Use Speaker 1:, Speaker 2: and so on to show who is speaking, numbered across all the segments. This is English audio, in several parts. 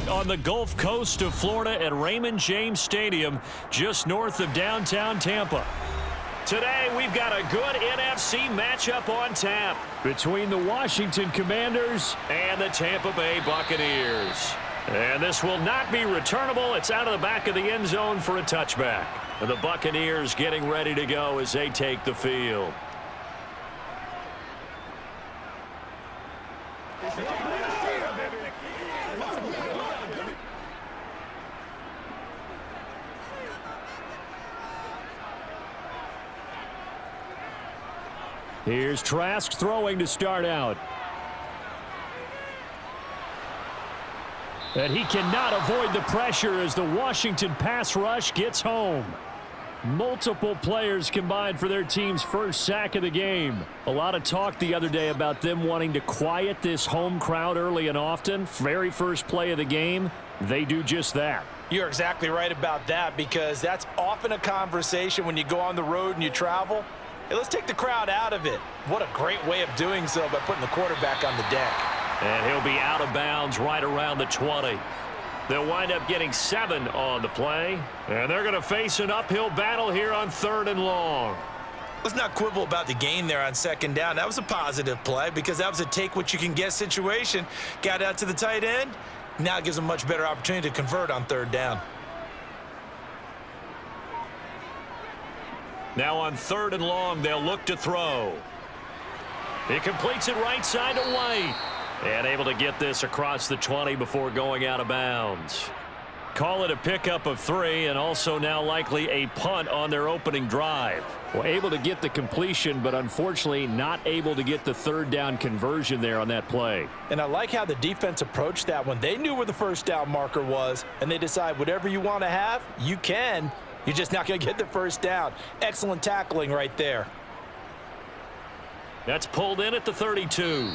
Speaker 1: on the Gulf Coast of Florida at Raymond James Stadium, just north of downtown Tampa. Today, we've got a good NFC matchup on tap between the Washington Commanders and the Tampa Bay Buccaneers. And this will not be returnable. It's out of the back of the end zone for a touchback. And the Buccaneers getting ready to go as they take the field. Here's Trask throwing to start out. And he cannot avoid the pressure as the Washington pass rush gets home. Multiple players combined for their team's first sack of the game. A lot of talk the other day about them wanting to quiet this home crowd early and often. Very first play of the game, they do just that.
Speaker 2: You're exactly right about that, because that's often a conversation when you go on the road and you travel. Hey, let's take the crowd out of it. What a great way of doing so by putting the quarterback on the deck.
Speaker 1: And he'll be out of bounds right around the 20. They'll wind up getting 7 on the play. And they're going to face an uphill battle here on 3rd and long.
Speaker 2: Let's not quibble about the gain there on 2nd down. That was a positive play because that was a take-what-you-can-get situation. Got out to the tight end. Now it gives them a much better opportunity to convert on 3rd down.
Speaker 1: Now on 3rd and long, they'll look to throw. He completes it right side to White. And able to get this across the 20 before going out of bounds. Call it a pickup of 3, and also now likely a punt on their opening drive. Well, able to get the completion, but unfortunately not able to get the 3rd down conversion there on that play.
Speaker 2: And I like how the defense approached that one. They knew where the 1st down marker was, and they decide whatever you want to have, you can. You're just not going to get the 1st down. Excellent tackling right there.
Speaker 1: That's pulled in at the 32.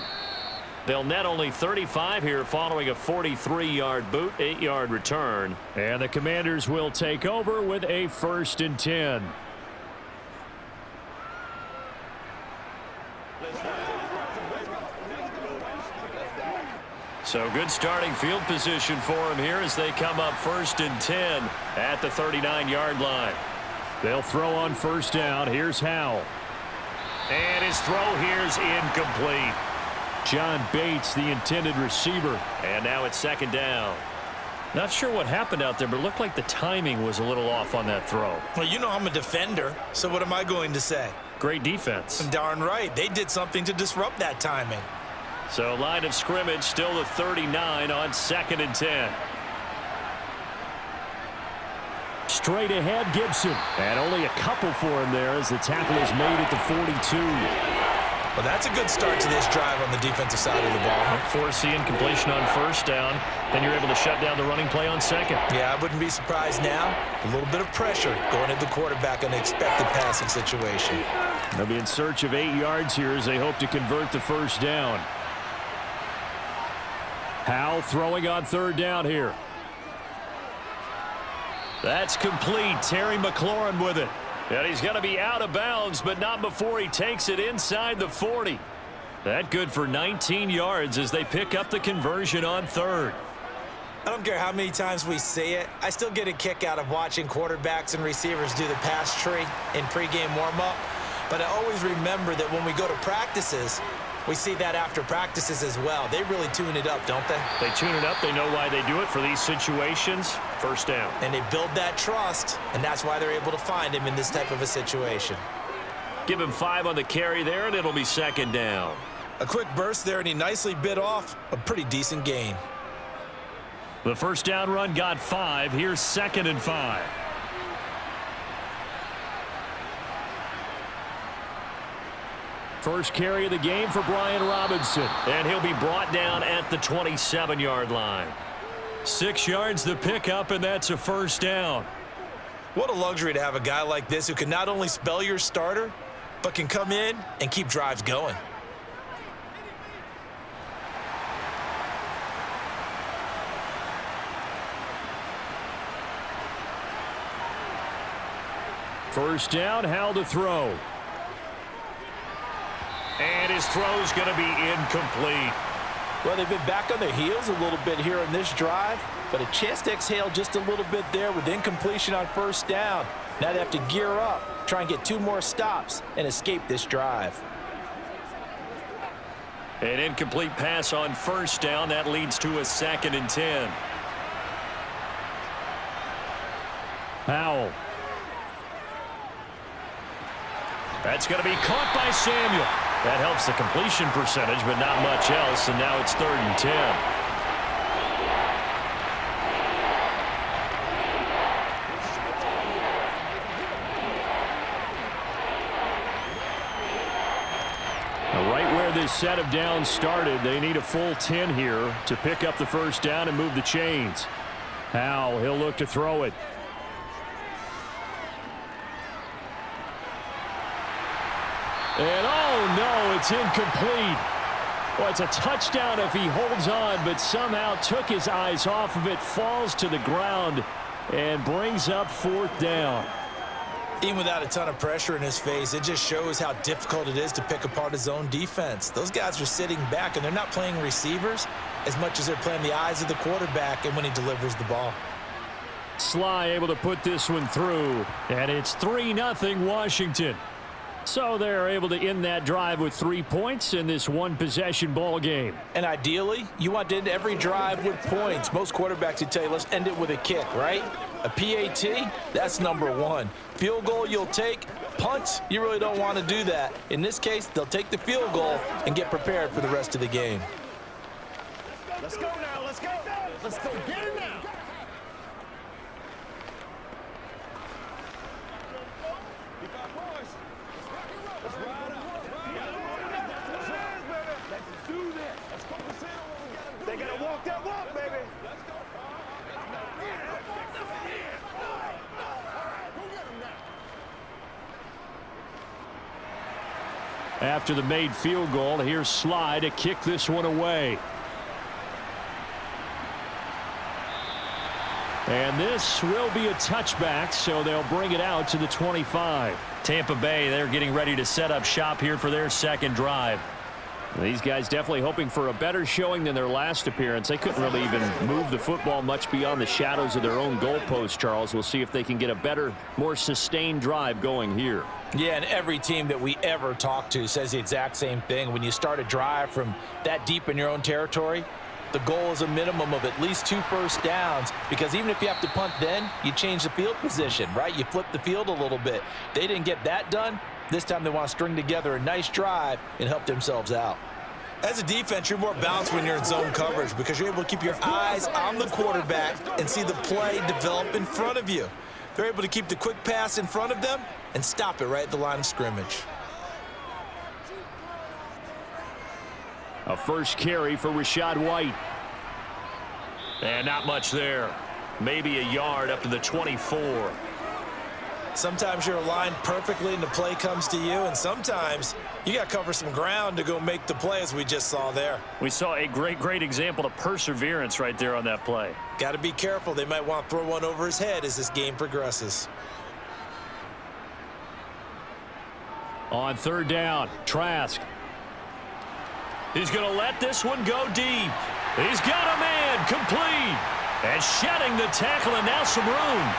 Speaker 1: They'll net only 35 here following a 43-yard boot, 8-yard return. And the Commanders will take over with a 1st and 10. So good starting field position for him here as they come up 1st and 10 at the 39-yard line. They'll throw on 1st down. Here's Howell. And his throw here's incomplete. John Bates, the intended receiver. And now it's 2nd down. Not sure what happened out there, but it looked like the timing was a little off on that throw.
Speaker 2: Well, you know I'm a defender, so what am I going to say?
Speaker 1: Great defense.
Speaker 2: Darn right. They did something to disrupt that timing.
Speaker 1: So line of scrimmage still the 39 on 2nd and 10. Straight ahead, Gibson. And only a couple for him there as the tackle is made at the 42.
Speaker 2: Well, that's a good start to this drive on the defensive side of the ball.
Speaker 1: Force the incompletion on 1st down. Then you're able to shut down the running play on 2nd.
Speaker 2: Yeah, I wouldn't be surprised now. A little bit of pressure going at the quarterback in an expected passing situation.
Speaker 1: They'll be in search of 8 yards here as they hope to convert the 1st down. Howell throwing on 3rd down here. That's complete. Terry McLaurin with it. And he's going to be out of bounds, but not before he takes it inside the 40. That good for 19 yards as they pick up the conversion on 3rd.
Speaker 2: I don't care how many times we see it. I still get a kick out of watching quarterbacks and receivers do the pass tree in pregame warm-up. But I always remember that when we go to practices, we see that after practices as well. They really tune it up, don't they?
Speaker 1: They tune it up. They know why they do it for these situations. 1st down.
Speaker 2: And they build that trust, and that's why they're able to find him in this type of a situation.
Speaker 1: Give him 5 on the carry there, and it'll be 2nd down.
Speaker 2: A quick burst there, and he nicely bit off a pretty decent gain.
Speaker 1: The 1st down run got 5. Here's 2nd and 5. First carry of the game for Brian Robinson. And he'll be brought down at the 27-yard line. 6 yards the pickup, and that's a 1st down.
Speaker 2: What a luxury to have a guy like this who can not only spell your starter, but can come in and keep drives going.
Speaker 1: First down, Howell to throw. And his throw's going to be incomplete.
Speaker 2: Well, they've been back on their heels a little bit here in this drive, but a chance to exhale just a little bit there with incompletion on first down. Now they have to gear up, try and get 2 more stops, and escape this drive.
Speaker 1: An incomplete pass on first down. That leads to a 2nd and 10. Powell. That's going to be caught by Samuel. That helps the completion percentage, but not much else, and now it's 3rd and 10. Right where this set of downs started, they need a full 10 here to pick up the first down and move the chains. Powell, he'll look to throw it. And oh no, it's incomplete. Well, it's a touchdown if he holds on, but somehow took his eyes off of it, falls to the ground, and brings up 4th down.
Speaker 2: Even without a ton of pressure in his face, it just shows how difficult it is to pick apart his own defense. Those guys are sitting back, and they're not playing receivers as much as they're playing the eyes of the quarterback and when he delivers the ball.
Speaker 1: Sly able to put this one through, and it's 3-0 Washington. So they're able to end that drive with 3 points in this one-possession ball game.
Speaker 2: And ideally, you want to end every drive with points. Most quarterbacks would tell you, let's end it with a kick, right? A PAT, that's number 1. Field goal you'll take. Punts, you really don't want to do that. In this case, they'll take the field goal and get prepared for the rest of the game.
Speaker 3: Let's go now, let's go. Let's go, get it now. They gotta walk that walk, baby. Let's go.
Speaker 1: After the made field goal, here's Sly to kick this one away. And this will be a touchback, so they'll bring it out to the 25. Tampa Bay, they're getting ready to set up shop here for their 2nd drive. These guys definitely hoping for a better showing than their last appearance. They couldn't really even move the football much beyond the shadows of their own goalpost, Charles. We'll see if they can get a better, more sustained drive going here.
Speaker 2: Yeah, and every team that we ever talk to says the exact same thing. When you start a drive from that deep in your own territory, the goal is a minimum of at least 2 first downs, because even if you have to punt then, you change the field position, right? You flip the field a little bit. They didn't get that done. This time they want to string together a nice drive and help themselves out. As a defense, you're more balanced when you're in zone coverage because you're able to keep your eyes on the quarterback and see the play develop in front of you. They're able to keep the quick pass in front of them and stop it right at the line of scrimmage.
Speaker 1: A first carry for Rachaad White. And not much there. Maybe a yard up to the 24.
Speaker 2: Sometimes you're aligned perfectly and the play comes to you, and sometimes you got to cover some ground to go make the play, as we just saw there.
Speaker 1: We saw a great example of perseverance right there on that play.
Speaker 2: Got to be careful. They might want to throw one over his head as this game progresses.
Speaker 1: On 3rd down, Trask. He's going to let this one go deep. He's got a man, complete. And shedding the tackle, and now some room.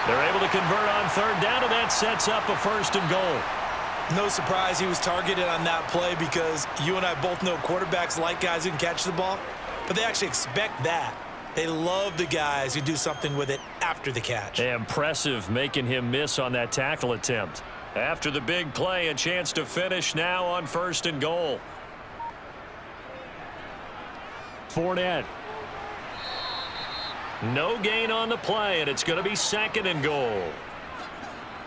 Speaker 1: They're able to convert on 3rd down, and that sets up a 1st and goal.
Speaker 2: No surprise he was targeted on that play, because you and I both know quarterbacks like guys who can catch the ball, but they actually expect that. They love the guys who do something with it after the catch.
Speaker 1: Impressive making him miss on that tackle attempt. After the big play, a chance to finish now on 1st and goal. Fournette. No gain on the play, and it's going to be 2nd and goal.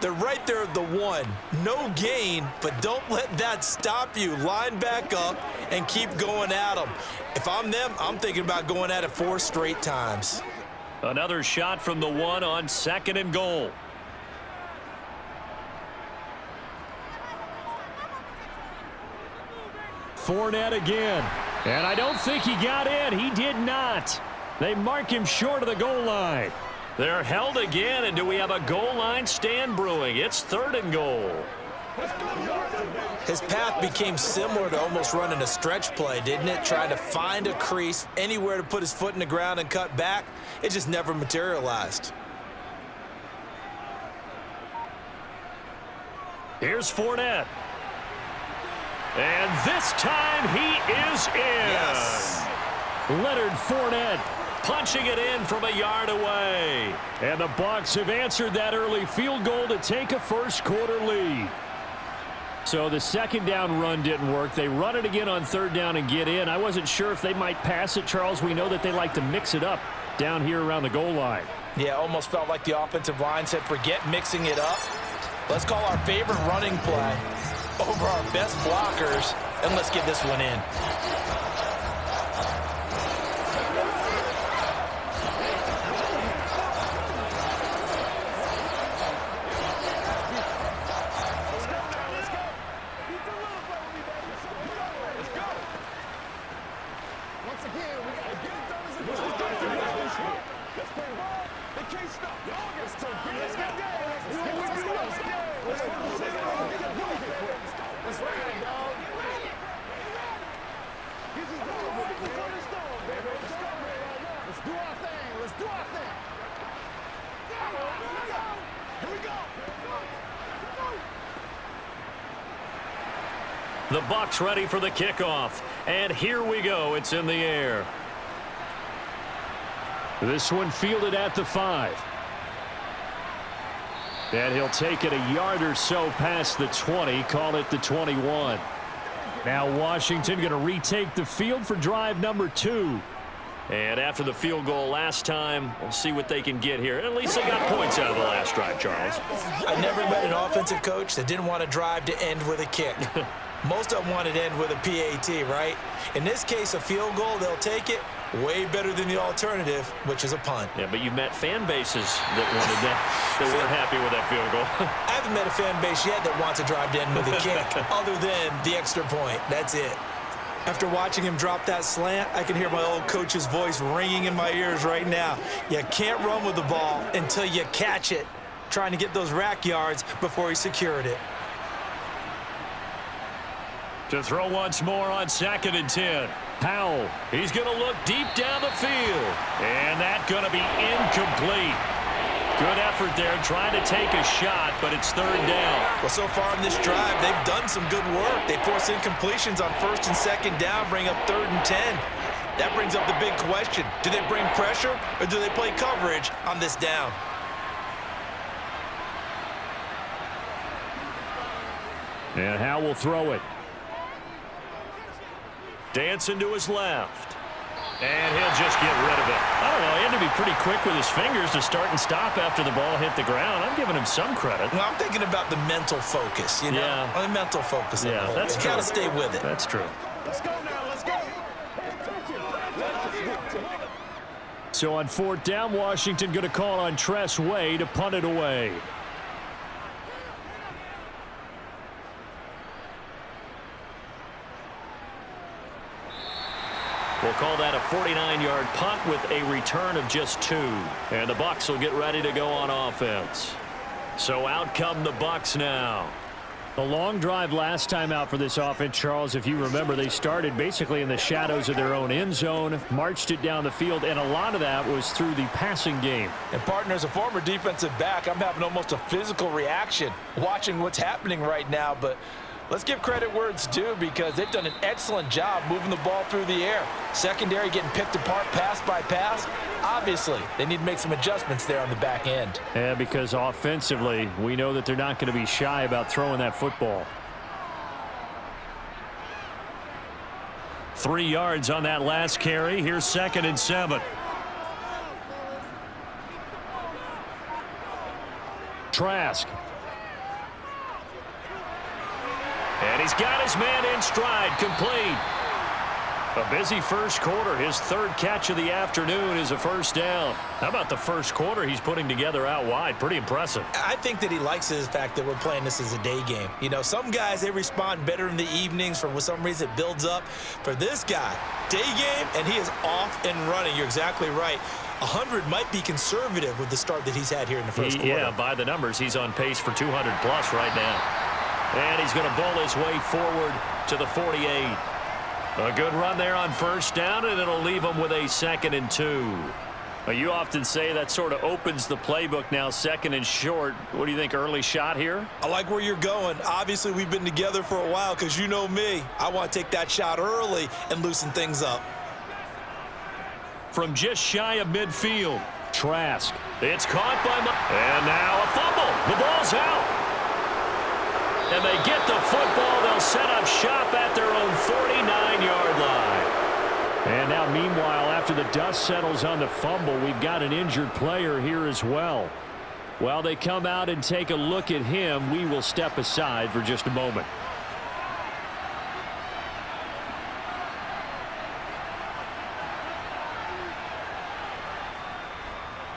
Speaker 2: They're right there at the 1. No gain, but don't let that stop you. Line back up and keep going at them. If I'm them, I'm thinking about going at it 4 straight times.
Speaker 1: Another shot from the 1 on 2nd and goal. Fournette again. And I don't think he got in. He did not. They mark him short of the goal line. They're held again, and do we have a goal line stand brewing? It's 3rd and goal.
Speaker 2: His path became similar to almost running a stretch play, didn't it? Trying to find a crease, anywhere to put his foot in the ground and cut back. It just never materialized.
Speaker 1: Here's Fournette. And this time he is in.
Speaker 2: Yes.
Speaker 1: Leonard Fournette punching it in from a yard away. And the Bucs have answered that early field goal to take a first-quarter lead. So the second down run didn't work. They run it again on third down and get in. I wasn't sure if they might pass it, Charles. We know that they like to mix it up down here around the goal line.
Speaker 2: Yeah, almost felt like the offensive line said, forget mixing it up. Let's call our favorite running play over our best blockers, and let's get this one in.
Speaker 1: The Bucs ready for the kickoff. And here we go. It's in the air. This one fielded at the 5. And he'll take it a yard or so past the 20. Call it the 21. Now Washington going to retake the field for drive number 2. And after the field goal last time, we'll see what they can get here. At least they got points out of the last drive, Charles.
Speaker 2: I never met an offensive coach that didn't want to drive to end with a kick. Most of them wanted to end with a PAT, right? In this case, a field goal, they'll take it. Way better than the alternative, which is a punt.
Speaker 1: Yeah, but you met fan bases that wanted that, that weren't happy with that field goal.
Speaker 2: I haven't met a fan base yet that wants to drive to end with a kick, other than the extra point. That's it. After watching him drop that slant, I can hear my old coach's voice ringing in my ears right now. You can't run with the ball until you catch it. Trying to get those rack yards before he secured it.
Speaker 1: To throw once more on 2nd and 10. Powell, he's going to look deep down the field. And that's going to be incomplete. Good effort there trying to take a shot, but it's third down.
Speaker 2: Well, so far in this drive, they've done some good work. They force incompletions on 1st and 2nd down, bring up 3rd and 10. That brings up the big question. Do they bring pressure or do they play coverage on this down?
Speaker 1: And Howe will throw it. Dancing to his left. And he'll just get rid of it. I don't know, he had to be pretty quick with his fingers to start and stop after the ball hit the ground. I'm giving him some credit.
Speaker 2: Well, I'm thinking about the mental focus, you know?
Speaker 1: Yeah.
Speaker 2: The mental focus.
Speaker 1: Yeah, that's true.
Speaker 2: You got to stay with it.
Speaker 1: That's true.
Speaker 3: Let's go now, let's go.
Speaker 1: So on 4th down, Washington going to call on Tress Way to punt it away. We'll call that a 49-yard punt with a return of just 2. And the Bucs will get ready to go on offense. So out come the Bucs now. A long drive last time out for this offense, Charles. If you remember, they started basically in the shadows of their own end zone, marched it down the field, and a lot of that was through the passing game.
Speaker 2: And, partner, as a former defensive back, I'm having almost a physical reaction watching what's happening right now. But let's give credit where it's due because they've done an excellent job moving the ball through the air. Secondary getting picked apart pass by pass. Obviously, they need to make some adjustments there on the back end.
Speaker 1: Yeah, because offensively, we know that they're not going to be shy about throwing that football. 3 yards on that last carry. Here's 2nd and 7. Trask. And he's got his man in stride, complete. A busy first quarter. His 3rd catch of the afternoon is a first down. How about the first quarter he's putting together out wide? Pretty impressive.
Speaker 2: I think that he likes the fact that we're playing this as a day game. You know, some guys, they respond better in the evenings. For some reason, it builds up. For this guy, day game, and he is off and running. You're exactly right. 100 might be conservative with the start that he's had here in the first quarter.
Speaker 1: Yeah, by the numbers, he's on pace for 200 plus right now. And he's going to bowl his way forward to the 48. A good run there on first down, and it'll leave him with a 2nd and 2. Well, you often say that sort of opens the playbook now, 2nd and short. What do you think, early shot here?
Speaker 2: I like where you're going. Obviously, we've been together for a while because you know me. I want to take that shot early and loosen things up.
Speaker 1: From just shy of midfield, Trask. It's caught by and now a fumble. The ball's out. And they get the football. They'll set up shop at their own 49-yard line. And now, meanwhile, after the dust settles on the fumble, we've got an injured player here as well. While they come out and take a look at him, we will step aside for just a moment.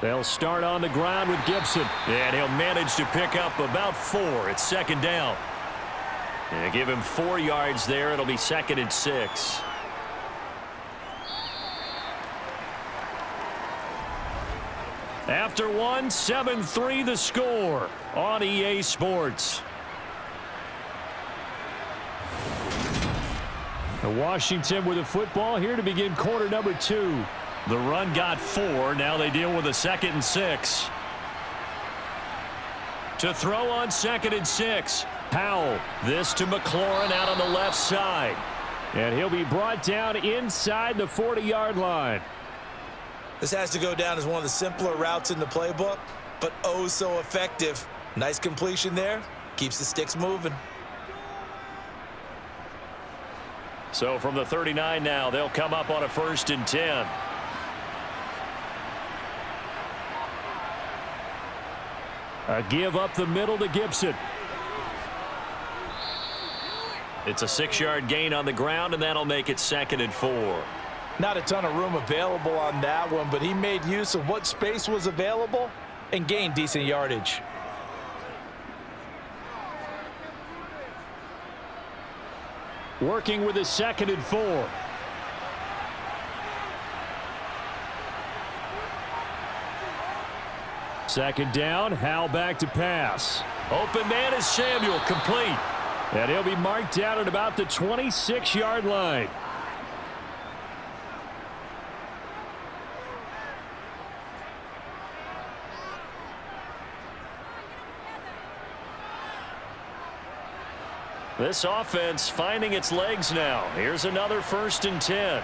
Speaker 1: They'll start on the ground with Gibson. And he'll manage to pick up about 4. It's 2nd down. And give him 4 yards there. It'll be 2nd and 6. After one, 7-3 the score on EA Sports. Washington with a football here to begin quarter number 2. The run got 4. Now they deal with a 2nd and 6. To throw on 2nd and 6. Powell. This to McLaurin out on the left side. And he'll be brought down inside the 40-yard line.
Speaker 2: This has to go down as one of the simpler routes in the playbook, but oh so effective. Nice completion there. Keeps the sticks moving.
Speaker 1: So from the 39 now, they'll come up on a 1st and 10. A give up the middle to Gibson. It's a 6-yard gain on the ground, and that'll make it 2nd and 4.
Speaker 2: Not a ton of room available on that one, but he made use of what space was available and gained decent yardage.
Speaker 1: Working with a 2nd and 4. Second down, Howell back to pass. Open man is Samuel, complete. And he'll be marked down at about the 26-yard line. This offense finding its legs now. Here's another 1st and 10.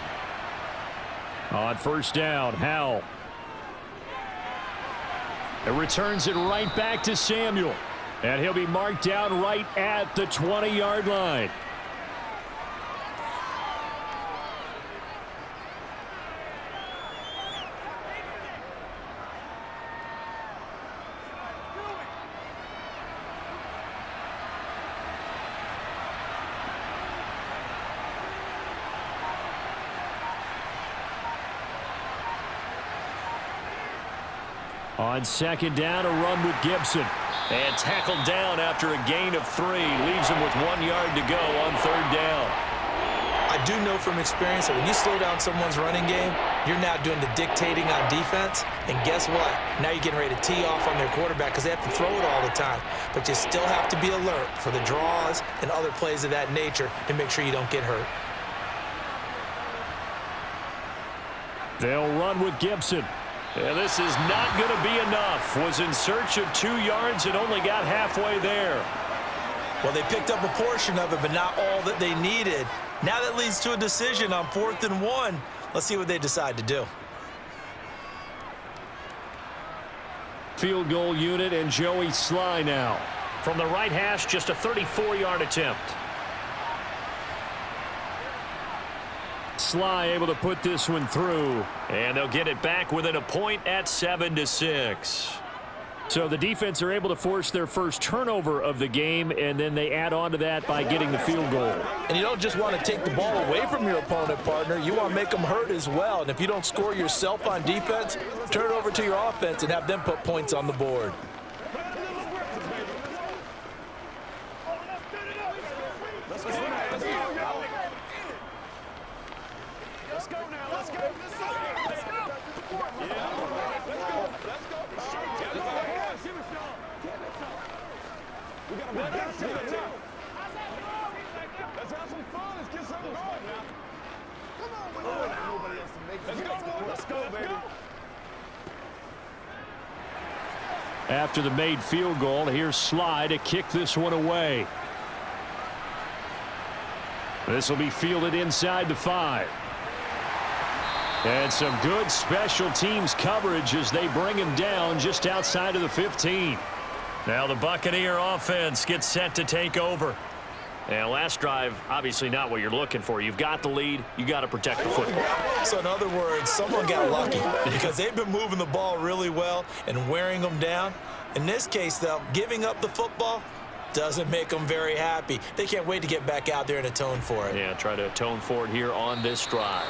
Speaker 1: On first down, Howell. It returns it right back to Samuel. And he'll be marked down right at the 20-yard line. On second down, a run with Gibson. And tackled down after a gain of 3. Leaves him with 1 yard to go on third down.
Speaker 2: I do know from experience that when you slow down someone's running game, you're now doing the dictating on defense. And guess what? Now you're getting ready to tee off on their quarterback because they have to throw it all the time. But you still have to be alert for the draws and other plays of that nature to make sure you don't get hurt.
Speaker 1: They'll run with Gibson. And this is not going to be enough. Was in search of 2 yards and only got halfway there.
Speaker 2: Well, they picked up a portion of it, but not all that they needed. Now that leads to a decision on 4th and 1. Let's see what they decide to do.
Speaker 1: Field goal unit and Joey Sly now. From the right hash, just a 34-yard attempt. Sly able to put this one through. And they'll get it back within a point at 7-6. So the defense are able to force their first turnover of the game, and then they add on to that by getting the field goal.
Speaker 2: And you don't just want to take the ball away from your opponent, partner. You want to make them hurt as well. And if you don't score yourself on defense, turn it over to your offense and have them put points on the board.
Speaker 1: After the made field goal, here's Sly to kick this one away. This will be fielded inside the 5. And some good special teams coverage as they bring him down just outside of the 15. Now the Buccaneer offense gets set to take over. And last drive, obviously not what you're looking for. You've got the lead. You got to protect the football.
Speaker 2: So in other words, someone got lucky because they've been moving the ball really well and wearing them down. In this case, though, giving up the football doesn't make them very happy. They can't wait to get back out there and atone for it.
Speaker 1: Yeah, try to atone for it here on this drive.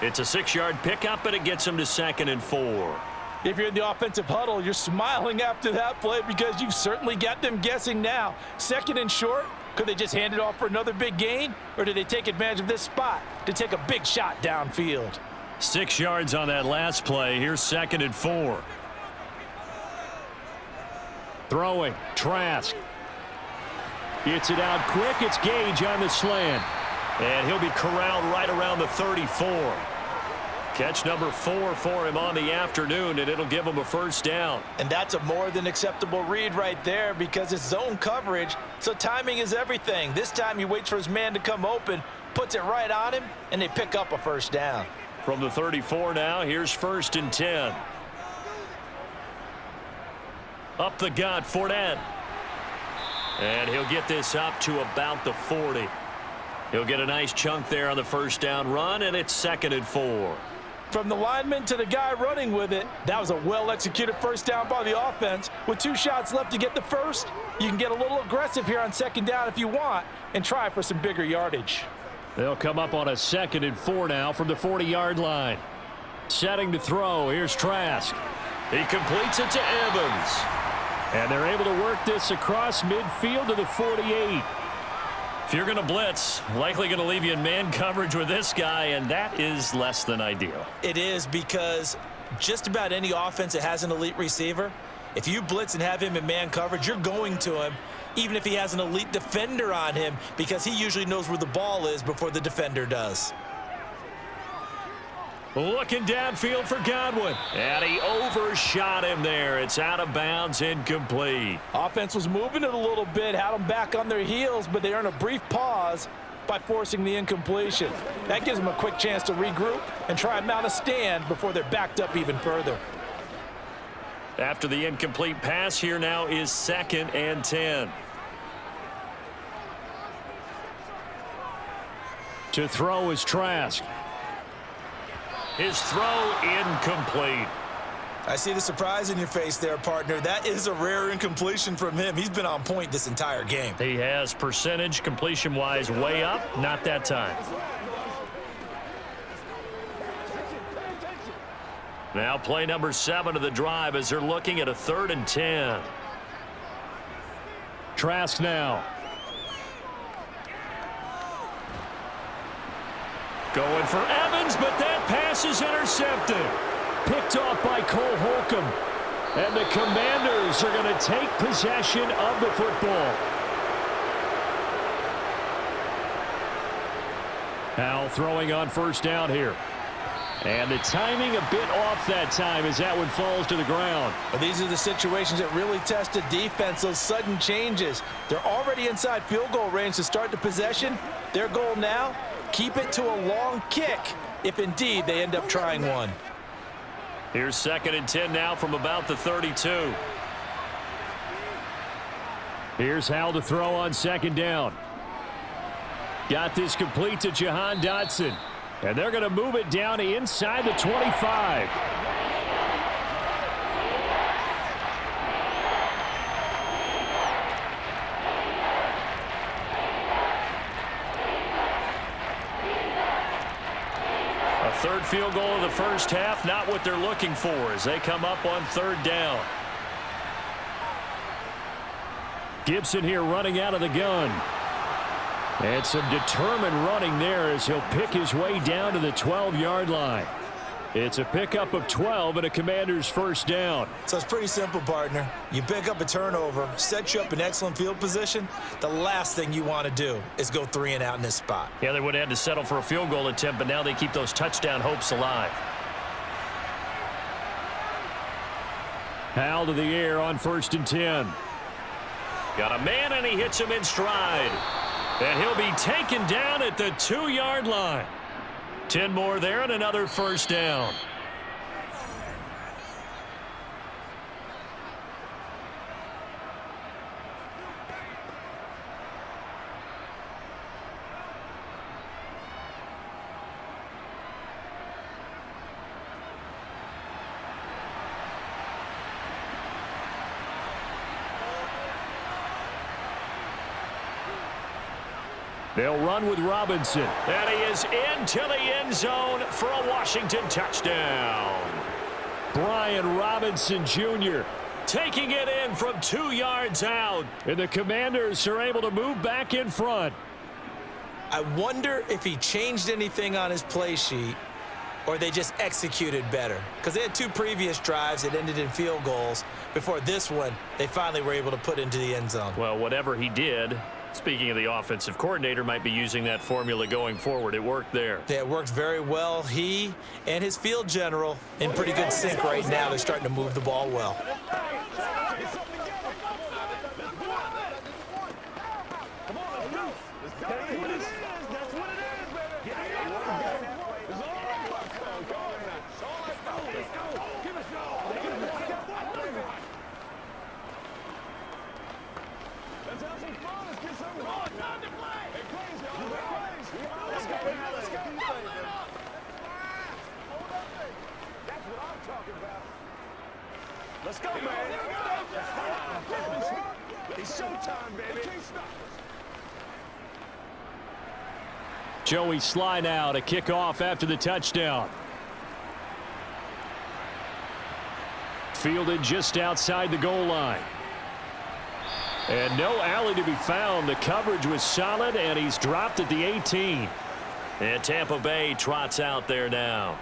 Speaker 1: It's a 6-yard pickup, and it gets them to 2nd and 4.
Speaker 4: If you're in the offensive huddle, you're smiling after that play because you've certainly got them guessing now. 2nd and short, could they just hand it off for another big gain? Or did they take advantage of this spot to take a big shot downfield?
Speaker 1: 6 yards on that last play. Here's 2nd and 4. Throwing, Trask. Gets it out quick. It's Gage on the slant. And he'll be corralled right around the 34. Catch number 4 for him on the afternoon, and it'll give him a first down.
Speaker 2: And that's a more than acceptable read right there because it's zone coverage, so timing is everything. This time he waits for his man to come open, puts it right on him, and they pick up a first down.
Speaker 1: From the 34 now, here's 1st and 10. Up the gut, Fournette. And he'll get this up to about the 40. He'll get a nice chunk there on the first down run, and it's 2nd and 4.
Speaker 4: From the lineman to the guy running with it, that was a well-executed first down by the offense. With 2 shots left to get the first, you can get a little aggressive here on 2nd down if you want and try for some bigger yardage.
Speaker 1: They'll come up on a 2nd and 4 now from the 40-yard line. Setting to throw. Here's Trask. He completes it to Evans. And they're able to work this across midfield to the 48. If you're going to blitz, likely going to leave you in man coverage with this guy, and that is less than ideal.
Speaker 2: It is because just about any offense that has an elite receiver, if you blitz and have him in man coverage, you're going to him, even if he has an elite defender on him, because he usually knows where the ball is before the defender does.
Speaker 1: Looking downfield for Godwin. And he overshot him there. It's out of bounds, incomplete.
Speaker 4: Offense was moving it a little bit, had them back on their heels, but they earn a brief pause by forcing the incompletion. That gives them a quick chance to regroup and try and mount a stand before they're backed up even further.
Speaker 1: After the incomplete pass, here now is 2nd and 10. To throw is Trask. His throw incomplete.
Speaker 2: I see the surprise in your face there, partner. That is a rare incompletion from him. He's been on point this entire game.
Speaker 1: He has percentage completion-wise way up. Not that time. Now play number 7 of the drive as they're looking at a 3rd and 10. Trask now. Going for Evans, but that pass is intercepted. Picked off by Cole Holcomb. And the Commanders are going to take possession of the football. Now throwing on first down here. And the timing a bit off that time as that one falls to the ground.
Speaker 4: But these are the situations that really test the defense, those sudden changes. They're already inside field goal range to start the possession. Their goal now, keep it to a long kick if indeed they end up trying one.
Speaker 1: Here's 2nd and 10 now from about the 32. Here's Hal to throw on 2nd down. Got this complete to Jahan Dotson. And they're going to move it down inside the 25. A 3rd field goal of the first half, not what they're looking for as they come up on 3rd down. Gibson here running out of the gun. And some determined running there as he'll pick his way down to the 12-yard line. It's a pickup of 12 and a Commander's first down.
Speaker 2: So it's pretty simple, partner. You pick up a turnover, set you up in excellent field position. The last thing you want to do is go 3 and out in this spot.
Speaker 1: Yeah, they would have had to settle for a field goal attempt, but now they keep those touchdown hopes alive. Hal to the air on 1st and 10. Got a man, and he hits him in stride. And he'll be taken down at the 2-yard line. 10 more there and another first down. They'll run with Robinson. And he is into the end zone for a Washington touchdown. Brian Robinson Jr. taking it in from 2 yards out. And the Commanders are able to move back in front.
Speaker 2: I wonder if he changed anything on his play sheet or they just executed better. Because they had 2 previous drives that ended in field goals. Before this one, they finally were able to put into the end zone.
Speaker 1: Well, whatever he did, speaking of the offensive coordinator, might be using that formula going forward. It worked there.
Speaker 2: Yeah, it worked very well. He and his field general in pretty good sync right now. They're starting to move the ball well.
Speaker 3: Let's go, man. It's showtime, baby.
Speaker 1: Joey Sly now to kick off after the touchdown. Fielded just outside the goal line. And no alley to be found. The coverage was solid, and he's dropped at the 18. And Tampa Bay trots out there now.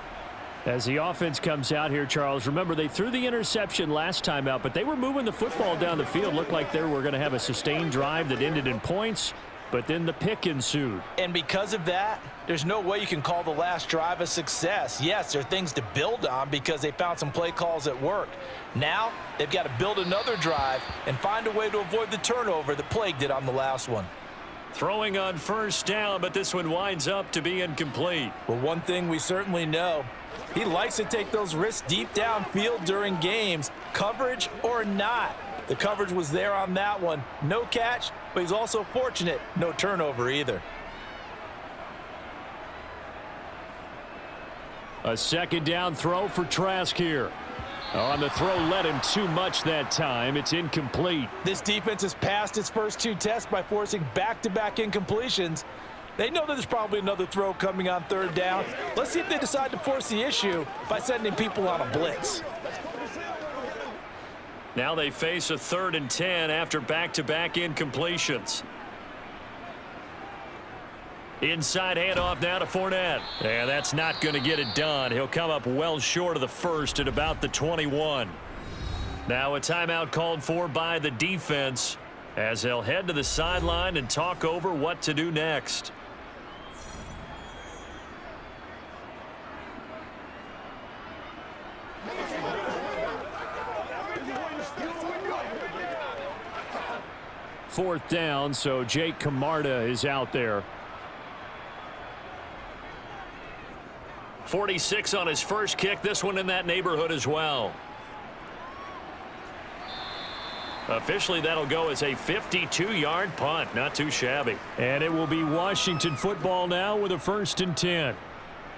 Speaker 1: As the offense comes out here, Charles, remember they threw the interception last time out, but they were moving the football down the field. Looked like they were going to have a sustained drive that ended in points, but then the pick ensued.
Speaker 4: And because of that, there's no way you can call the last drive a success. Yes, there are things to build on because they found some play calls that worked. Now they've got to build another drive and find a way to avoid the turnover that plagued it on the last one.
Speaker 1: Throwing on first down, but this one winds up to be incomplete.
Speaker 4: Well, one thing we certainly know, he likes to take those risks deep downfield during games, coverage or not. The coverage was there on that one. No catch, but he's also fortunate. No turnover either.
Speaker 1: A second down throw for Trask here. On the throw, led him too much that time. It's incomplete.
Speaker 4: This defense has passed its first 2 tests by forcing back-to-back incompletions. They know that there's probably another throw coming on 3rd down. Let's see if they decide to force the issue by sending people on a blitz.
Speaker 1: Now they face a 3rd and 10 after back-to-back incompletions. Inside handoff now to Fournette. And that's not going to get it done. He'll come up well short of the first at about the 21. Now a timeout called for by the defense as they'll head to the sideline and talk over what to do next. Fourth down, so Jake Camarda is out there. 46 on his first kick. This one in that neighborhood as well. Officially, that'll go as a 52-yard punt. Not too shabby. And it will be Washington football now with a 1st and 10.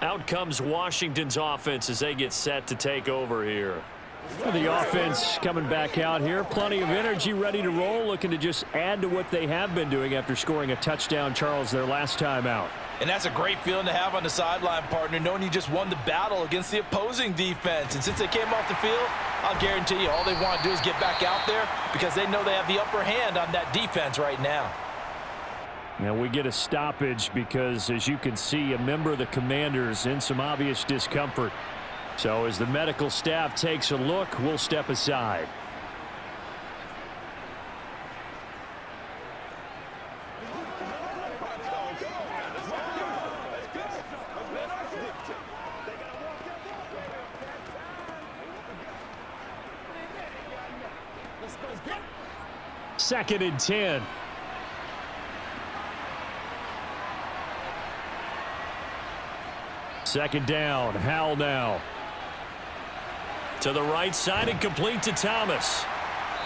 Speaker 1: Out comes Washington's offense as they get set to take over here. The offense coming back out here. Plenty of energy, ready to roll, looking to just add to what they have been doing after scoring a touchdown, Charles, their last time out.
Speaker 4: And that's a great feeling to have on the sideline, partner, knowing you just won the battle against the opposing defense. And since they came off the field, I'll guarantee you all they want to do is get back out there because they know they have the upper hand on that defense right now.
Speaker 1: Now we get a stoppage because, as you can see, a member of the Commanders in some obvious discomfort. So as the medical staff takes a look, we'll step aside. 2nd and 10. Second down, Howell now. To the right side and complete to Thomas.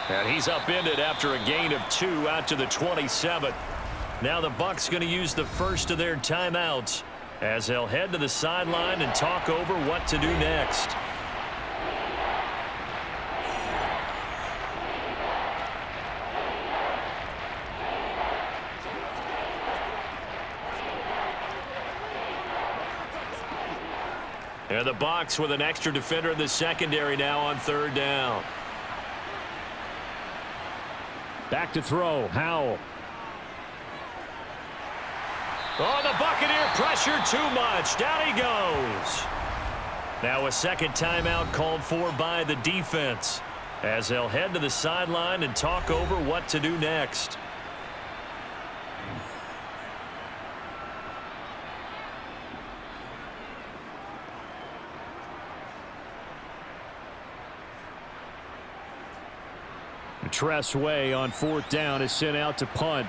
Speaker 1: And he's upended after a gain of 2 out to the 27. Now the Bucs going to use the first of their timeouts as they'll head to the sideline and talk over what to do next. And the Bucs with an extra defender in the secondary now on 3rd down. Back to throw, Howell. Oh, the Buccaneer pressure too much. Down he goes. Now a second timeout called for by the defense as they'll head to the sideline and talk over what to do next. Tress Way on 4th down is sent out to punt.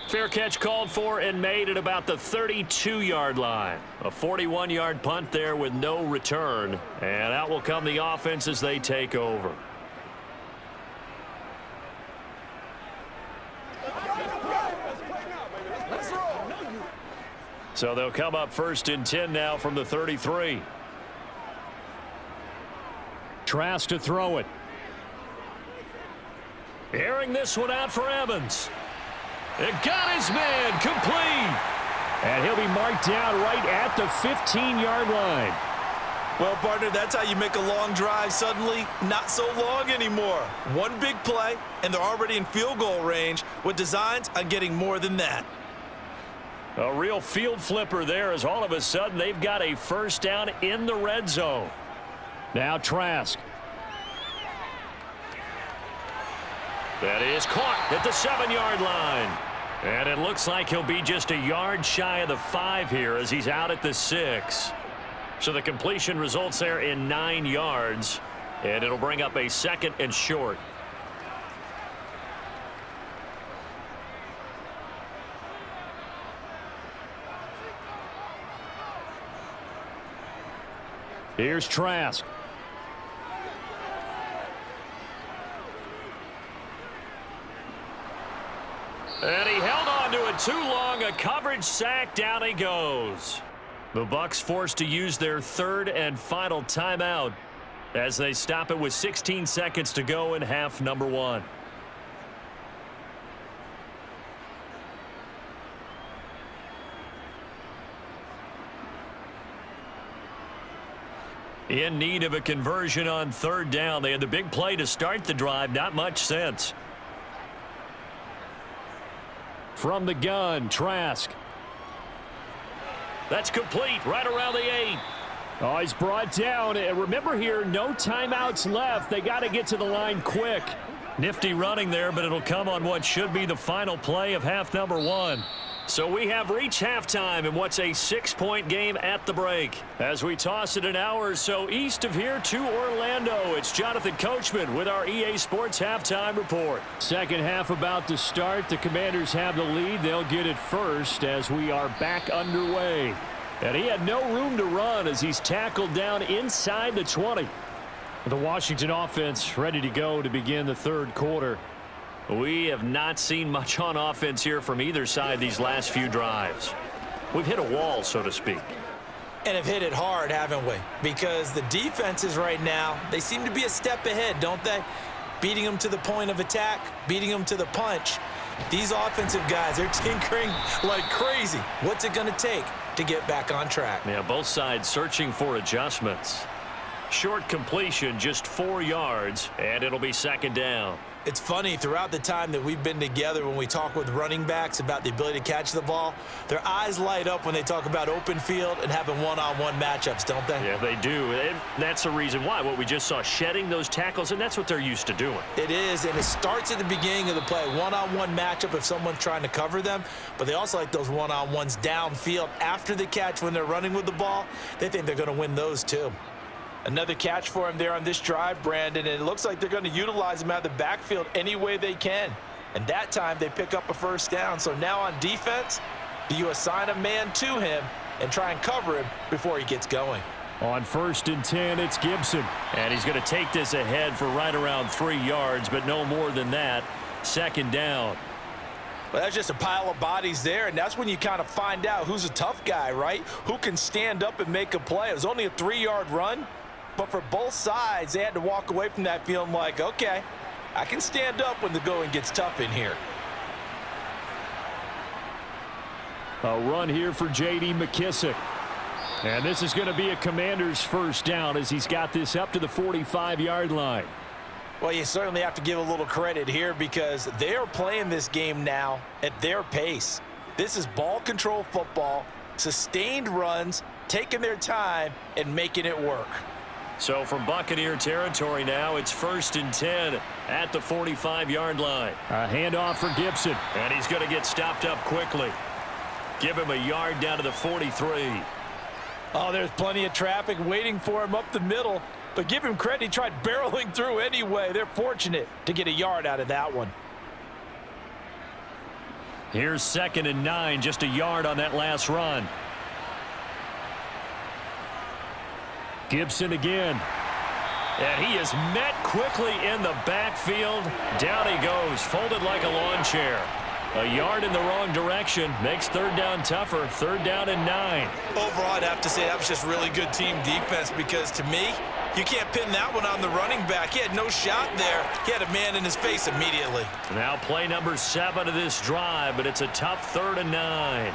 Speaker 1: Fair catch called for and made at about the 32-yard line. A 41-yard punt there with no return. And out will come the offense as they take over. So they'll come up 1st and 10 now from the 33. Trask to throw it. Airing this one out for Evans. It got his man complete. And he'll be marked down right at the 15-yard line.
Speaker 4: Well, partner, that's how you make a long drive suddenly not so long anymore. One big play, and they're already in field goal range with designs on getting more than that.
Speaker 1: A real field flipper there as all of a sudden they've got a 1st down in the red zone. Now Trask. That is caught at the 7-yard line. And it looks like he'll be just a yard shy of the 5 here as he's out at the 6. So the completion results there in 9 yards. And it'll bring up a 2nd and short. Here's Trask. And he held on to it too long. A coverage sack. Down he goes. The Bucs forced to use their 3rd and final timeout as they stop it with 16 seconds to go in half number 1. In need of a conversion on 3rd down. They had the big play to start the drive. Not much sense. From the gun, Trask. That's complete right around the 8. Oh, he's brought down. And remember here, no timeouts left. They got to get to the line quick. Nifty running there, but it'll come on what should be the final play of half number 1. So we have reached halftime in what's a 6-point game at the break. As we toss it an hour or so east of here to Orlando, it's Jonathan Coachman with our EA Sports Halftime Report. Second half about to start. The Commanders have the lead. They'll get it first as we are back underway. And he had no room to run as he's tackled down inside the 20. The Washington offense ready to go to begin the 3rd quarter. We have not seen much on offense here from either side these last few drives. We've hit a wall, so to speak.
Speaker 2: And have hit it hard, haven't we? Because the defenses right now, they seem to be a step ahead, don't they? Beating them to the point of attack, beating them to the punch. These offensive guys are tinkering like crazy. What's it going to take to get back on track?
Speaker 1: Yeah, both sides searching for adjustments. Short completion, just 4 yards, and it'll be 2nd down.
Speaker 2: It's funny, throughout the time that we've been together, when we talk with running backs about the ability to catch the ball, their eyes light up when they talk about open field and having one-on-one matchups, don't they?
Speaker 1: Yeah, they do. And that's the reason why. What we just saw, shedding those tackles, and that's what they're used to doing.
Speaker 2: It is, and it starts at the beginning of the play. One-on-one matchup if someone's trying to cover them, but they also like those one-on-ones downfield after the catch when they're running with the ball. They think they're going to win those too.
Speaker 4: Another catch for him there on this drive, Brandon, and it looks like they're going to utilize him out of the backfield any way they can. And that time they pick up a first down. So now on defense, do you assign a man to him and try and cover him before he gets going?
Speaker 1: On 1st and 10, it's Gibson. And he's going to take this ahead for right around 3 yards, but no more than that. 2nd down.
Speaker 4: Well, that's just a pile of bodies there, and that's when you kind of find out who's a tough guy, right? Who can stand up and make a play. It was only a 3-yard run. But for both sides, they had to walk away from that feeling like, okay, I can stand up when the going gets tough in here.
Speaker 1: A run here for J.D. McKissick. And this is going to be a Commander's first down as he's got this up to the 45-yard line.
Speaker 4: Well, you certainly have to give a little credit here because they are playing this game now at their pace. This is ball control football, sustained runs, taking their time and making it work.
Speaker 1: So from Buccaneer territory now, it's 1st and 10 at the 45-yard line. A handoff for Gibson, and he's going to get stopped up quickly. Give him a yard down to the 43.
Speaker 4: Oh, there's plenty of traffic waiting for him up the middle, but give him credit, he tried barreling through anyway. They're fortunate to get a yard out of that one.
Speaker 1: Here's 2nd and 9, just a yard on that last run. Gibson again. And he is met quickly in the backfield. Down he goes, folded like a lawn chair. A yard in the wrong direction makes 3rd down tougher. 3rd down and 9.
Speaker 2: Overall, I'd have to say that was just really good team defense because, to me, you can't pin that one on the running back. He had no shot there. He had a man in his face immediately.
Speaker 1: Now play number 7 of this drive, but it's a tough 3rd and 9.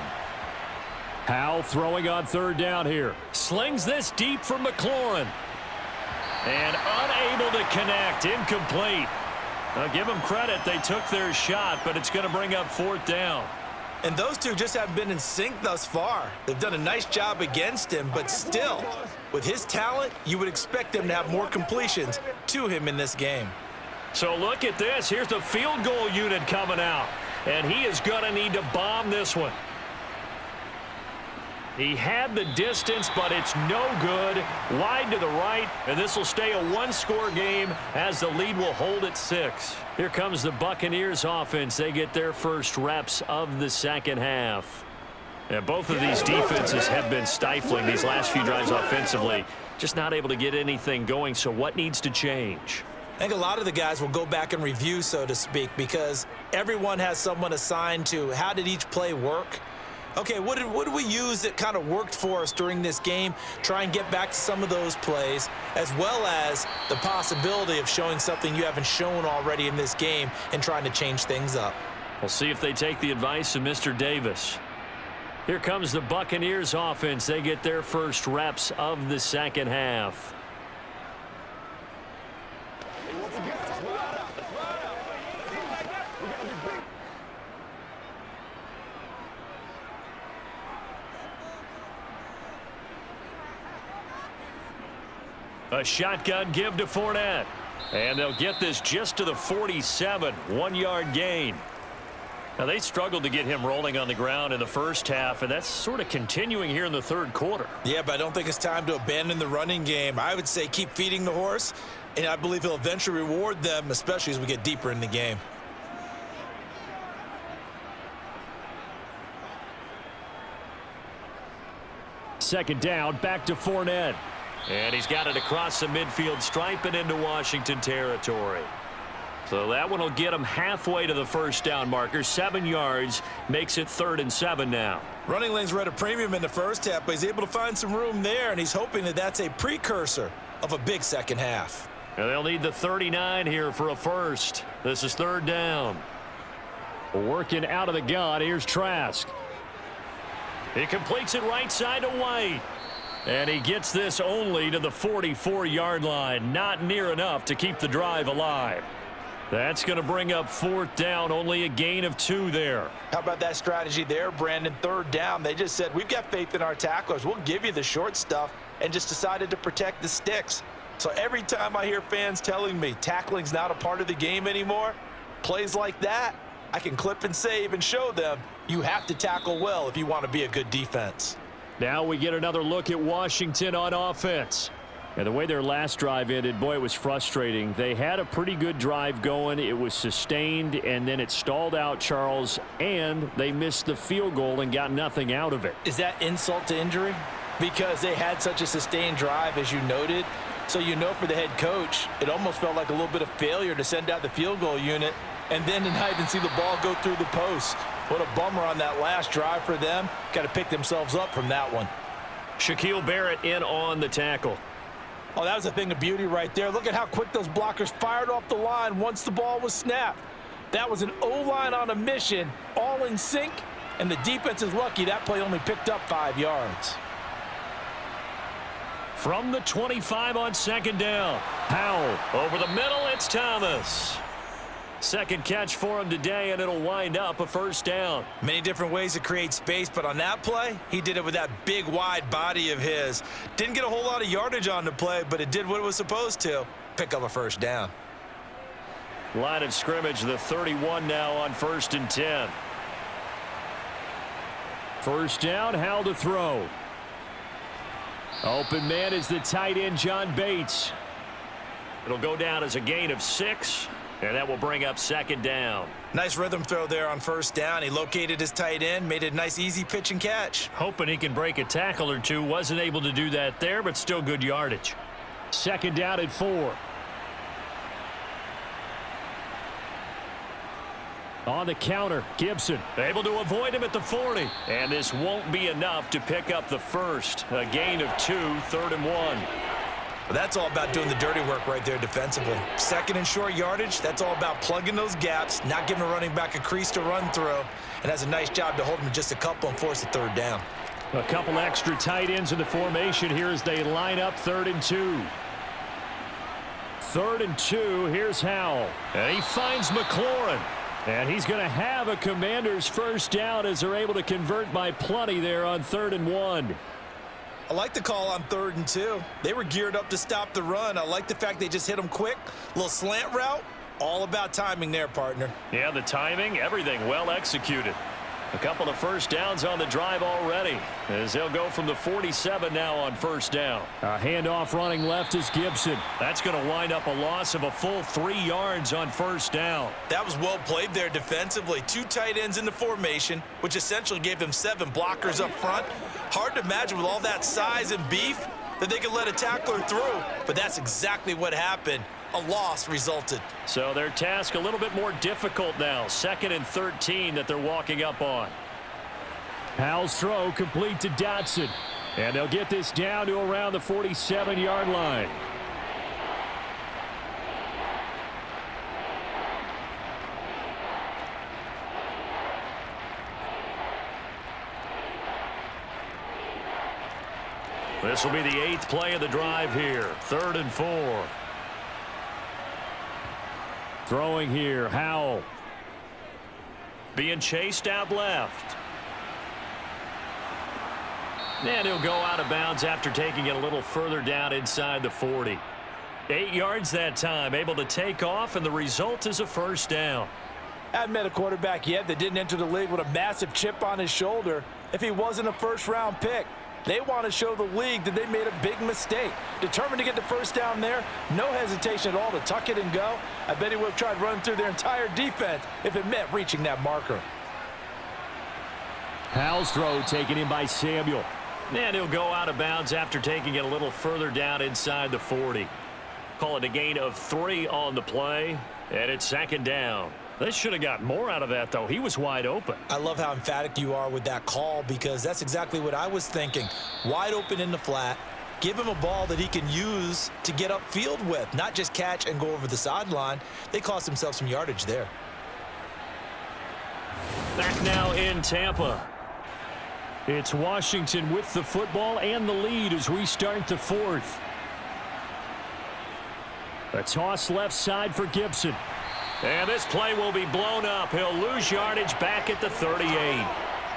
Speaker 1: Howell throwing on 3rd down here. Slings this deep for McLaurin. And unable to connect. Incomplete. Now give them credit. They took their shot, but it's going to bring up 4th down.
Speaker 2: And those two just haven't been in sync thus far. They've done a nice job against him, but still, with his talent, you would expect them to have more completions to him in this game.
Speaker 1: So look at this. Here's the field goal unit coming out. And he is going to need to bomb this one. He had the distance, but it's no good. Wide to the right, and this will stay a 1-score game as the lead will hold at 6. Here comes the Buccaneers offense. They get their first reps of the 2nd half. And both of these defenses have been stifling these last few drives offensively. Just not able to get anything going, so what needs to change?
Speaker 2: I think a lot of the guys will go back and review, so to speak, because everyone has someone assigned to how did each play work. Okay, what did we use that kind of worked for us during this game? Try and get back to some of those plays, as well as the possibility of showing something you haven't shown already in this game and trying to change things up.
Speaker 1: We'll see if they take the advice of Mr. Davis. Here comes the Buccaneers offense. They get their first reps of the 2nd half. A shotgun give to Fournette. And they'll get this just to the 47. 1-yard gain. Now, they struggled to get him rolling on the ground in the first half, and that's sort of continuing here in the 3rd quarter.
Speaker 2: Yeah, but I don't think it's time to abandon the running game. I would say keep feeding the horse, and I believe he'll eventually reward them, especially as we get deeper in the game.
Speaker 1: Second down, back to Fournette. And he's got it across the midfield stripe and into Washington territory. So that one will get him halfway to the first down marker. 7 yards makes it 3rd and 7 now.
Speaker 2: Running lanes were at a premium in the first half, but he's able to find some room there, and he's hoping that that's a precursor of a big second half.
Speaker 1: And they'll need the 39 here for a first. This is 3rd down. Working out of the gun. Here's Trask. He completes it right side to White. And he gets this only to the 44-yard line. Not near enough to keep the drive alive. That's going to bring up 4th down, only a gain of 2 there.
Speaker 4: How about that strategy there, Brandon? 3rd down, they just said, we've got faith in our tacklers. We'll give you the short stuff, and just decided to protect the sticks. So every time I hear fans telling me tackling's not a part of the game anymore, plays like that, I can clip and save and show them you have to tackle well if you want to be a good defense.
Speaker 1: Now we get another look at Washington on offense. And the way their last drive ended, boy, it was frustrating. They had a pretty good drive going. It was sustained, and then it stalled out, Charles, and they missed the field goal and got nothing out of it.
Speaker 4: Is that insult to injury? Because they had such a sustained drive, as you noted. So you know for the head coach, it almost felt like a little bit of failure to send out the field goal unit and then tonight and see the ball go through the post. What a bummer on that last drive for them. Got to pick themselves up from that one.
Speaker 1: Shaquille Barrett in on the tackle.
Speaker 4: Oh, that was a thing of beauty right there. Look at how quick those blockers fired off the line once the ball was snapped. That was an O-line on a mission, all in sync, and the defense is lucky that play only picked up 5 yards.
Speaker 1: From the 25 on 2nd down. Howell over the middle. It's Thomas. Second catch for him today, and it'll wind up a 1st down.
Speaker 2: Many different ways to create space, but on that play, he did it with that big, wide body of his. Didn't get a whole lot of yardage on the play, but it did what it was supposed to. Pick up a 1st down.
Speaker 1: Line of scrimmage, the 31 now on 1st and 10. 1st down, Howell to throw. Open man is the tight end, John Bates. It'll go down as a gain of 6. And that will bring up 2nd down.
Speaker 2: Nice rhythm throw there on 1st down. He located his tight end, made it a nice, easy pitch and catch.
Speaker 1: Hoping he can break a tackle or two. Wasn't able to do that there, but still good yardage. 2nd down at 4. On the counter, Gibson able to avoid him at the 40. And this won't be enough to pick up the 1st. A gain of 2, 3rd and 1.
Speaker 2: But that's all about doing the dirty work right there defensively. 2nd and short yardage, that's all about plugging those gaps, not giving a running back a crease to run through, and has a nice job to hold him to just a couple and force a 3rd down.
Speaker 1: A couple extra tight ends in the formation here as they line up 3rd and 2. 3rd and 2, here's Howell. And he finds McLaurin. And he's going to have a Commanders 1st down as they're able to convert by plenty there on 3rd and 1.
Speaker 2: I like the call on 3rd and 2. They were geared up to stop the run. I like the fact they just hit them quick. A little slant route. All about timing there, partner.
Speaker 1: Yeah, the timing, everything well executed. A couple of 1st downs on the drive already as they'll go from the 47 now on 1st down. A handoff running left is Gibson. That's going to wind up a loss of a full 3 yards on 1st down.
Speaker 2: That was well played there defensively. 2 tight ends in the formation, which essentially gave them 7 blockers up front. Hard to imagine with all that size and beef that they could let a tackler through, but that's exactly what happened. A loss resulted.
Speaker 1: So their task a little bit more difficult now. 2nd and 13 that they're walking up on. Howell's throw complete to Dotson. And they'll get this down to around the 47-yard line. This will be the 8th play of the drive here. 3rd and 4. Throwing here, Howell. Being chased out left. And he'll go out of bounds after taking it a little further down inside the 40. 8 yards that time, able to take off, and the result is a 1st down.
Speaker 4: I haven't met a quarterback yet that didn't enter the league with a massive chip on his shoulder if he wasn't a 1st-round pick. They want to show the league that they made a big mistake. Determined to get the 1st down there, no hesitation at all to tuck it and go. I bet he would have tried running through their entire defense if it meant reaching that marker.
Speaker 1: Howell's throw taken in by Samuel. And he'll go out of bounds after taking it a little further down inside the 40. Call it a gain of 3 on the play, and it's 2nd down. They should have got more out of that, though. He was wide open.
Speaker 2: I love how emphatic you are with that call because that's exactly what I was thinking. Wide open in the flat. Give him a ball that he can use to get upfield with, not just catch and go over the sideline. They cost themselves some yardage there.
Speaker 1: Back now in Tampa. It's Washington with the football and the lead as we start the 4th. A toss left side for Gibson. And this play will be blown up. He'll lose yardage back at the 38.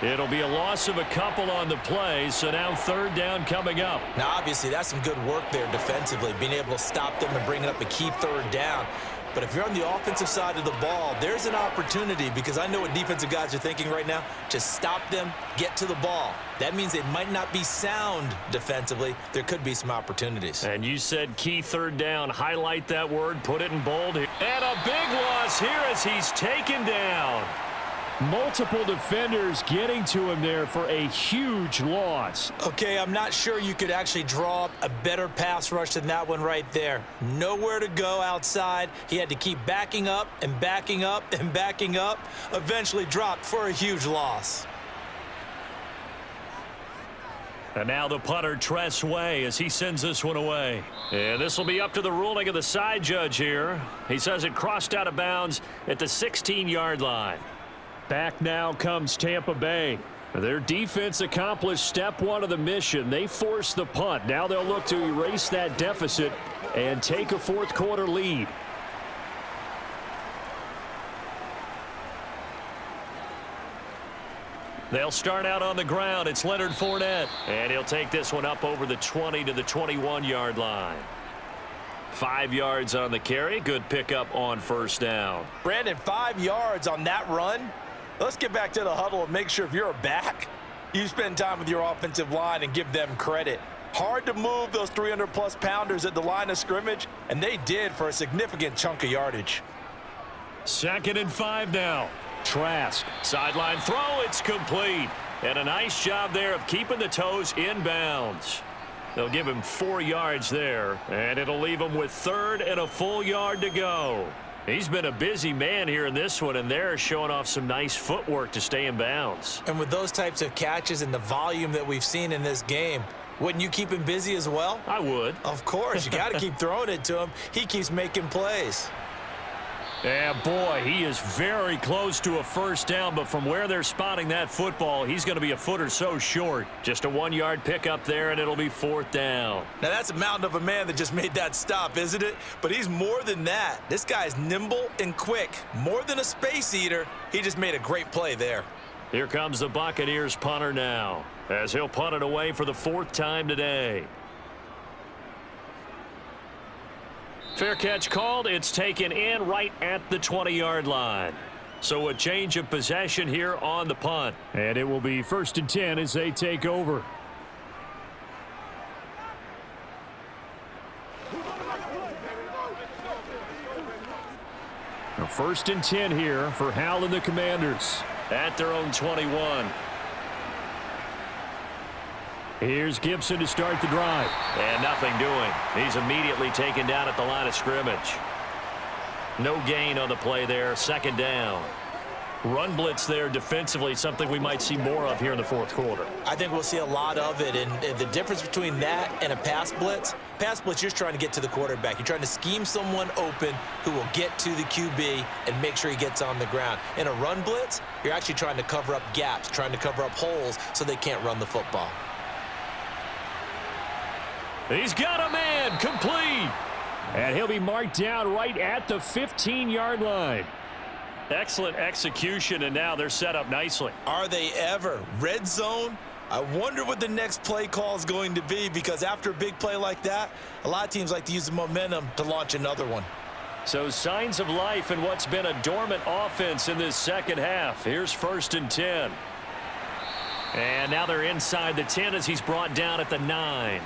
Speaker 1: It'll be a loss of a couple on the play, so now third down coming up.
Speaker 2: Now, obviously, that's some good work there defensively, being able to stop them and bring up a key third down. But if you're on the offensive side of the ball, there's an opportunity, because I know what defensive guys are thinking right now. Just stop them, get to the ball. That means they might not be sound defensively. There could be some opportunities.
Speaker 1: And you said key third down. Highlight that word, put it in bold here. And a big loss here as he's taken down. Multiple defenders getting to him there for a huge loss.
Speaker 2: Okay, I'm not sure you could actually draw up a better pass rush than that one right there. Nowhere to go outside. He had to keep backing up and backing up and backing up. Eventually dropped for a huge loss.
Speaker 1: And now the punter, Tress Way, as he sends this one away. And this will be up to the ruling of the side judge here. He says it crossed out of bounds at the 16-yard line. Back now comes Tampa Bay. Their defense accomplished step one of the mission. They forced the punt. Now they'll look to erase that deficit and take a fourth quarter lead. They'll start out on the ground. It's Leonard Fournette. And he'll take this one up over the 20 to the 21-yard line. 5 yards on the carry. Good pickup on first down.
Speaker 4: Brandon, 5 yards on that run. Let's get back to the huddle and make sure if you're a back, you spend time with your offensive line and give them credit. Hard to move those 300-plus pounders at the line of scrimmage, and they did for a significant chunk of yardage.
Speaker 1: 2nd and 5 now. Trask. Sideline throw. It's complete. And a nice job there of keeping the toes in bounds. They'll give him 4 yards there, and it'll leave him with 3rd and a full yard to go. He's been a busy man here in this one, and they're showing off some nice footwork to stay in bounds.
Speaker 2: And with those types of catches and the volume that we've seen in this game, wouldn't you keep him busy as well?
Speaker 1: I would.
Speaker 2: Of course. You got to keep throwing it to him. He keeps making plays.
Speaker 1: And boy, he is very close to a first down, but from where they're spotting that football, he's going to be a foot or so short. Just a 1-yard pickup there, and it'll be 4th down.
Speaker 2: Now, that's a mountain of a man that just made that stop, isn't it? But he's more than that. This guy's nimble and quick. More than a space eater. He just made a great play there.
Speaker 1: Here comes the Buccaneers punter now, as he'll punt it away for the 4th time today. Fair catch called. It's taken in right at the 20-yard line. So a change of possession here on the punt. And it will be 1st and 10 as they take over. Now 1st and 10 here for Hal and the Commanders at their own 21. Here's Gibson to start the drive. And nothing doing. He's immediately taken down at the line of scrimmage. No gain on the play there. 2nd down. Run blitz there defensively, something we might see more of here in the 4th quarter.
Speaker 2: I think we'll see a lot of it. And the difference between that and a pass blitz, you're just trying to get to the quarterback. You're trying to scheme someone open who will get to the QB and make sure he gets on the ground. In a run blitz, you're actually trying to cover up gaps, trying to cover up holes so they can't run the football.
Speaker 1: He's got a man, complete. And he'll be marked down right at the 15-yard line. Excellent execution, and now they're set up nicely.
Speaker 2: Are they ever? Red zone? I wonder what the next play call is going to be, because after a big play like that, a lot of teams like to use the momentum to launch another one.
Speaker 1: So signs of life in what's been a dormant offense in this second half. Here's 1st and 10. And now they're inside the 10 as he's brought down at the 9.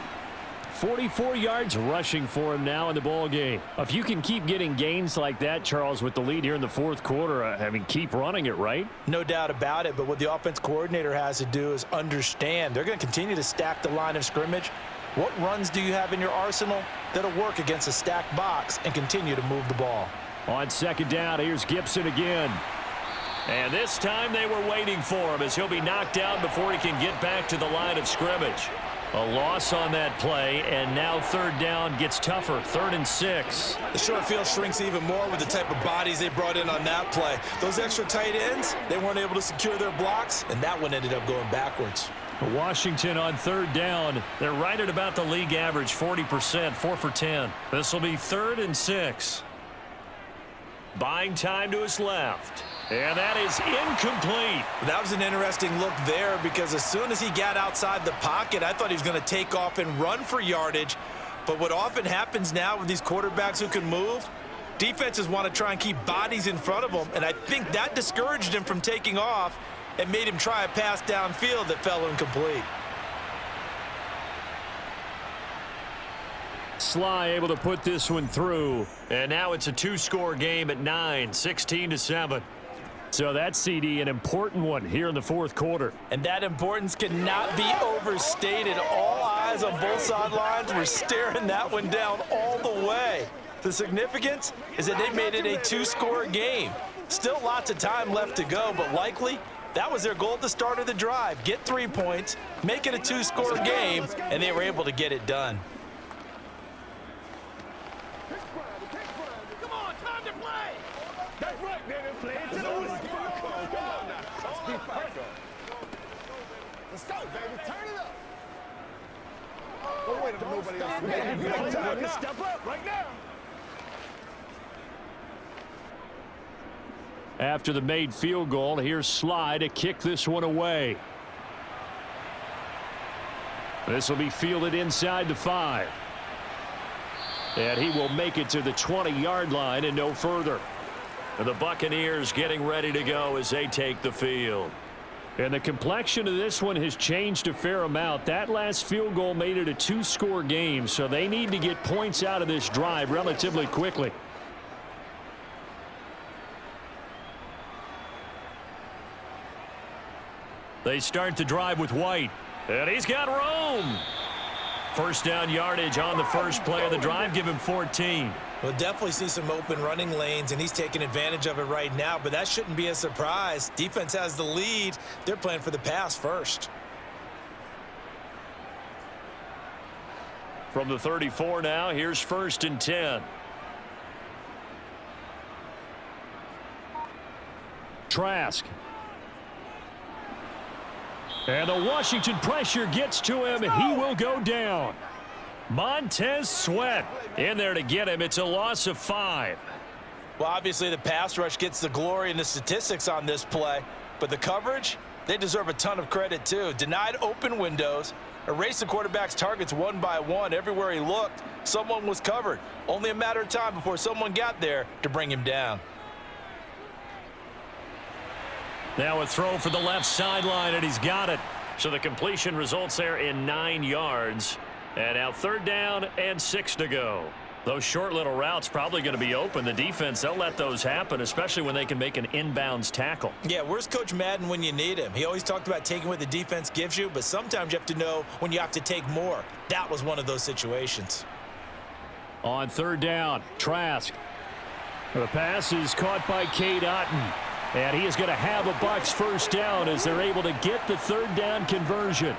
Speaker 1: 44 yards rushing for him now in the ball game. If you can keep getting gains like that, Charles, with the lead here in the 4th quarter, I mean, keep running it, right?
Speaker 2: No doubt about it, but what the offense coordinator has to do is understand they're going to continue to stack the line of scrimmage. What runs do you have in your arsenal that'll work against a stacked box and continue to move the ball?
Speaker 1: On 2nd down, here's Gibson again. And this time they were waiting for him as he'll be knocked down before he can get back to the line of scrimmage. A loss on that play, and now 3rd down gets tougher. 3rd and 6.
Speaker 2: The short field shrinks even more with the type of bodies they brought in on that play. Those extra tight ends, they weren't able to secure their blocks, and that one ended up going backwards.
Speaker 1: Washington on 3rd down. They're right at about the league average, 40%, 4 for 10. This will be 3rd and 6. Buying time to his left. And that is incomplete.
Speaker 2: That was an interesting look there because as soon as he got outside the pocket, I thought he was going to take off and run for yardage. But what often happens now with these quarterbacks who can move, defenses want to try and keep bodies in front of them, and I think that discouraged him from taking off and made him try a pass downfield that fell incomplete.
Speaker 1: Sly able to put this one through, and now it's a two-score game at 9, 16-7. So that CD, an important one here in the fourth quarter.
Speaker 2: And that importance cannot be overstated. All eyes on both sidelines were staring that one down all the way. The significance is that they made it a two-score game. Still lots of time left to go, but likely that was their goal at the start of the drive. Get 3 points, make it a two-score game, and they were able to get it done.
Speaker 3: Come on, time to play. That's right, baby. Play it to the whistle. Let's go, baby. Turn it up. Don't wait on nobody else. Step up right now.
Speaker 1: After the made field goal, here's Sly to kick this one away. This will be fielded inside the 5. And he will make it to the 20-yard line and no further. And the Buccaneers getting ready to go as they take the field. And the complexion of this one has changed a fair amount. That last field goal made it a two-score game, so they need to get points out of this drive relatively quickly. They start the drive with White, and he's got room. First down yardage on the first play of the drive, give him 14.
Speaker 2: We'll definitely see some open running lanes, and he's taking advantage of it right now, but that shouldn't be a surprise. Defense has the lead. They're playing for the pass first.
Speaker 1: From the 34 now, here's 1st and 10. Trask. And the Washington pressure gets to him, and he will go down. Montez Sweat in there to get him. It's a loss of 5.
Speaker 2: Well, obviously the pass rush gets the glory and the statistics on this play, but the coverage, they deserve a ton of credit too. Denied open windows, erased the quarterback's targets one by one. Everywhere he looked, someone was covered. Only a matter of time before someone got there to bring him down.
Speaker 1: Now a throw for the left sideline, and he's got it. So the completion results there in 9 yards. And now 3rd down and 6 to go. Those short little routes probably going to be open. The defense, they'll let those happen, especially when they can make an inbounds tackle.
Speaker 2: Yeah, where's Coach Madden when you need him? He always talked about taking what the defense gives you, but sometimes you have to know when you have to take more. That was one of those situations.
Speaker 1: On 3rd down, Trask. The pass is caught by Cade Otton. And he is going to have a Bucs first down as they're able to get the 3rd down conversion.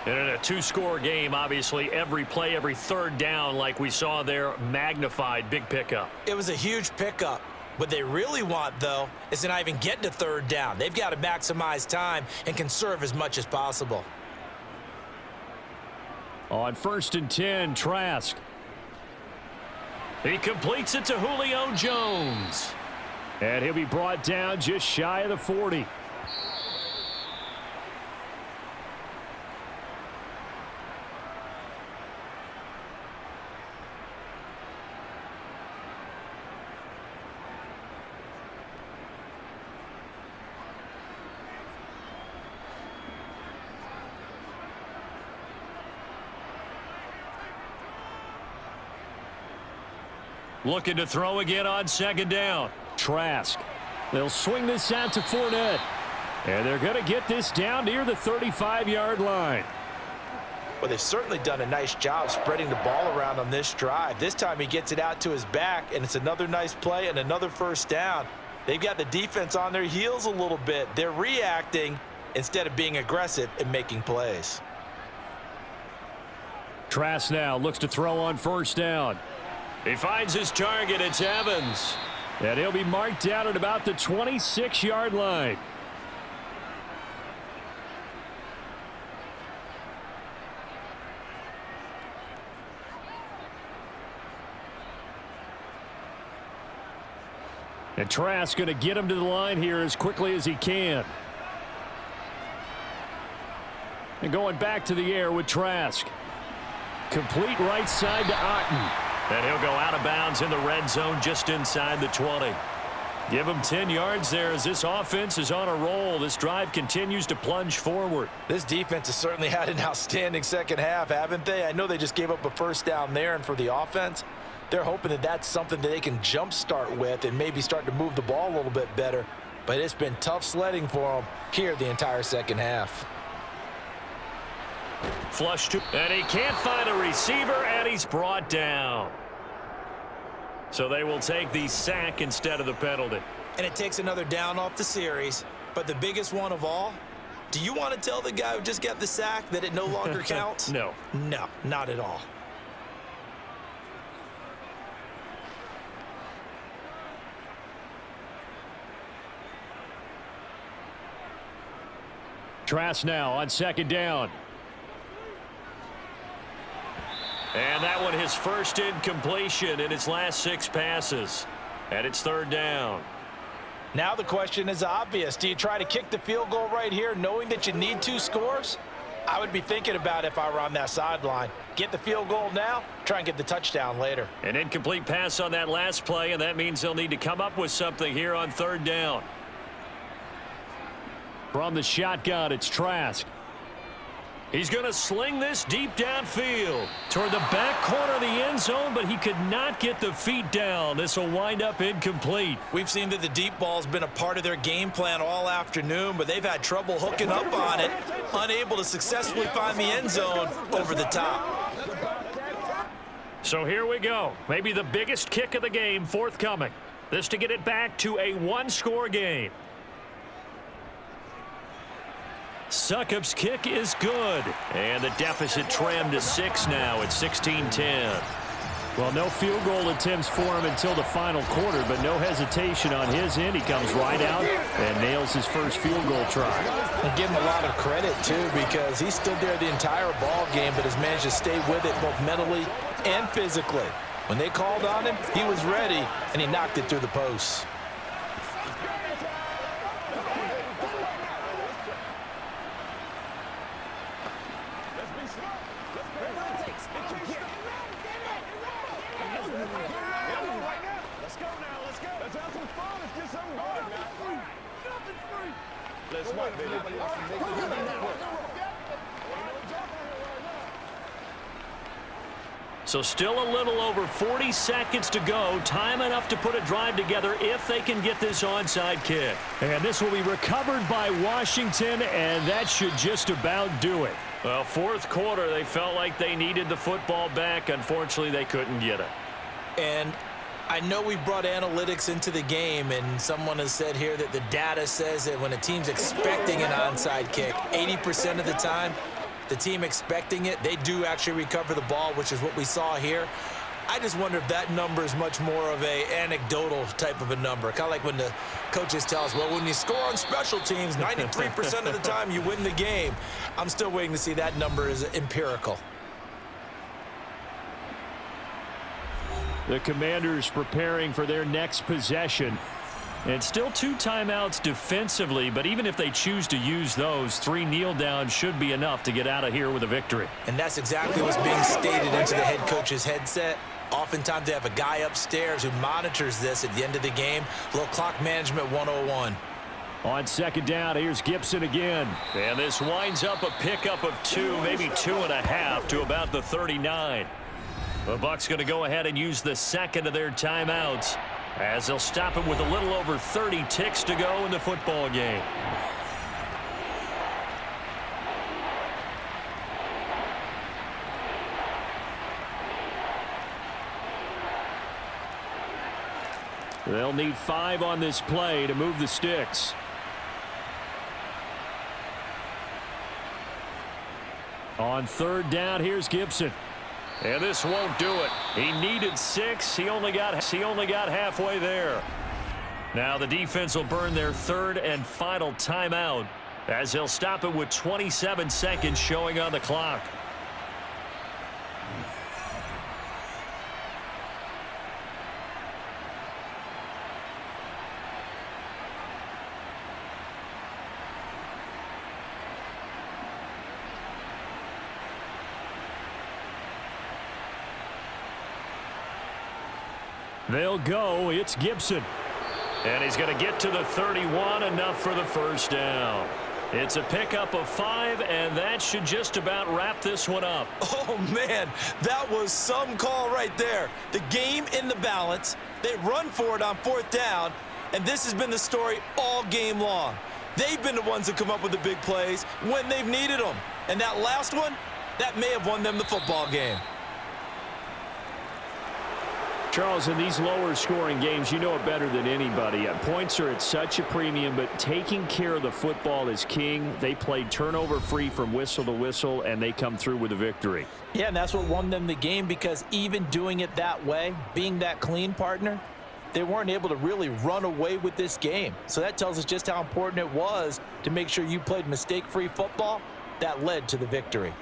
Speaker 1: And in a two-score game, obviously, every play, every 3rd down, like we saw there, magnified, big pickup.
Speaker 2: It was a huge pickup. What they really want, though, is to not even get to 3rd down. They've got to maximize time and conserve as much as possible.
Speaker 1: On 1st and 10, Trask. He completes it to Julio Jones. And he'll be brought down just shy of the 40. Looking to throw again on 2nd down. Trask. They'll swing this out to Fournette. And they're going to get this down near the 35-yard line.
Speaker 2: Well, they've certainly done a nice job spreading the ball around on this drive. This time he gets it out to his back, and it's another nice play and another first down. They've got the defense on their heels a little bit. They're reacting instead of being aggressive and making plays.
Speaker 1: Trask now looks to throw on 1st down. He finds his target. It's Evans. And he'll be marked down at about the 26-yard line. And Trask going to get him to the line here as quickly as he can. And going back to the air with Trask. Complete right side to Otten. And he'll go out of bounds in the red zone just inside the 20. Give him 10 yards there as this offense is on a roll. This drive continues to plunge forward.
Speaker 2: This defense has certainly had an outstanding second half, haven't they? I know they just gave up a first down there, and for the offense, they're hoping that that's something that they can jumpstart with and maybe start to move the ball a little bit better. But it's been tough sledding for them here the entire second half.
Speaker 1: Flush to, and he can't find a receiver, and he's brought down. So they will take the sack instead of the penalty.
Speaker 2: And it takes another down off the series. But the biggest one of all, do you want to tell the guy who just got the sack that it no longer counts?
Speaker 1: No.
Speaker 2: No, not at all.
Speaker 1: Trask now on second down. And that one his first incompletion in his last 6 passes. And it's third down.
Speaker 2: Now the question is obvious. Do you try to kick the field goal right here knowing that you need 2 scores? I would be thinking about it if I were on that sideline. Get the field goal now, try and get the touchdown later.
Speaker 1: An incomplete pass on that last play, and that means they'll need to come up with something here on third down. From the shotgun, it's Trask. He's going to sling this deep downfield toward the back corner of the end zone, but he could not get the feet down. This will wind up incomplete.
Speaker 2: We've seen that the deep ball's been a part of their game plan all afternoon, but they've had trouble hooking up on it, unable to successfully find the end zone over the top.
Speaker 1: So here we go. Maybe the biggest kick of the game forthcoming. This to get it back to a 1-score game. Succop's kick is good. And the deficit trimmed to 6 now at 16-10. Well, no field goal attempts for him until the final quarter, but no hesitation on his end. He comes right out and nails his first field goal try.
Speaker 2: And give him a lot of credit, too, because he stood there the entire ball game, but has managed to stay with it both mentally and physically. When they called on him, he was ready, and he knocked it through the posts.
Speaker 1: So still a little over 40 seconds to go. Time enough to put a drive together if they can get this onside kick. And this will be recovered by Washington, and that should just about do it. Well, fourth quarter, they felt like they needed the football back. Unfortunately, they couldn't get it.
Speaker 2: And I know we brought analytics into the game, and someone has said here that the data says that when a team's expecting an onside kick, 80% of the time, the team expecting it, they do actually recover the ball, which is what we saw here. I just wonder if that number is much more of a anecdotal type of a number. Kind of like when the coaches tell us, well, when you score on special teams, 93% of the time you win the game. I'm still waiting to see that number is empirical.
Speaker 1: The Commanders preparing for their next possession. And still 2 timeouts defensively, but even if they choose to use those, 3 kneel downs should be enough to get out of here with a victory.
Speaker 2: And that's exactly what's being stated into the head coach's headset. Oftentimes they have a guy upstairs who monitors this at the end of the game. A little clock management 101.
Speaker 1: On second down, here's Gibson again. And this winds up a pickup of 2, maybe 2.5 to about the 39. The Bucs going to go ahead and use the second of their timeouts, as they'll stop it with a little over 30 ticks to go in the football game. They'll need 5 on this play to move the sticks. On third down, here's Gibson. And this won't do it. He needed 6. He only got halfway there. Now the defense will burn their third and final timeout, as they'll stop it with 27 seconds showing on the clock. They'll go. It's Gibson. And he's going to get to the 31, enough for the first down. It's a pickup of 5, and that should just about wrap this one up.
Speaker 2: Oh, man, that was some call right there. The game in the balance. They run for it on 4th down, and this has been the story all game long. They've been the ones that come up with the big plays when they've needed them. And that last one, that may have won them the football game.
Speaker 1: Charles, in these lower scoring games, you know it better than anybody. Points are at such a premium, but taking care of the football is king. They played turnover free from whistle to whistle, and they come through with a victory.
Speaker 4: Yeah, and that's what won them the game, because even doing it that way, being that clean, partner, they weren't able to really run away with this game. So that tells us just how important it was to make sure you played mistake-free football. That led to the victory.